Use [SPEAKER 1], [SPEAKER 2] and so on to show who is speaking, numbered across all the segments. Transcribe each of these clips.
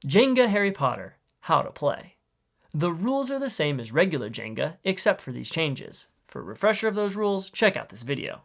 [SPEAKER 1] Jenga Harry Potter, how to play. The rules are the same as regular Jenga, except for these changes. For a refresher of those rules, check out this video.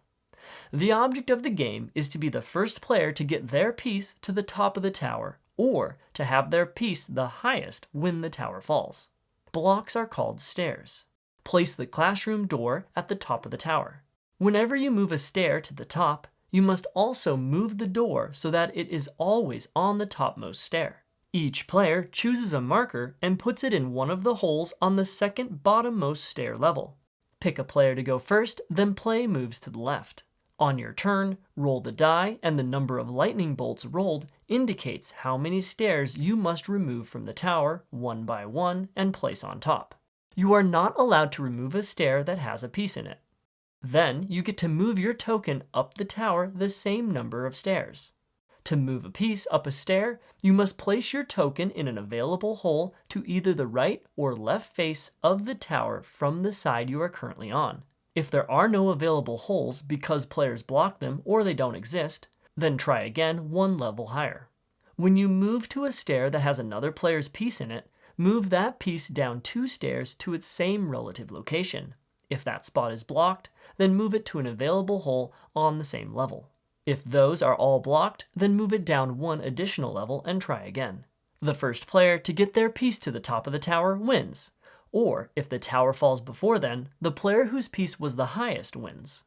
[SPEAKER 1] The object of the game is to be the first player to get their piece to the top of the tower, or to have their piece the highest when the tower falls. Blocks are called stairs. Place the classroom door at the top of the tower. Whenever you move a stair to the top, you must also move the door so that it is always on the topmost stair. Each player chooses a marker and puts it in one of the holes on the second bottommost stair level. Pick a player to go first, then play moves to the left. On your turn, roll the die, and the number of lightning bolts rolled indicates how many stairs you must remove from the tower, one by one, and place on top. You are not allowed to remove a stair that has a piece in it. Then you get to move your token up the tower the same number of stairs. To move a piece up a stair, you must place your token in an available hole to either the right or left face of the tower from the side you are currently on. If there are no available holes because players block them or they don't exist, then try again one level higher. When you move to a stair that has another player's piece in it, move that piece down 2 stairs to its same relative location. If that spot is blocked, then move it to an available hole on the same level. If those are all blocked, then move it down 1 additional level and try again. The first player to get their piece to the top of the tower wins. Or, if the tower falls before then, the player whose piece was the highest wins.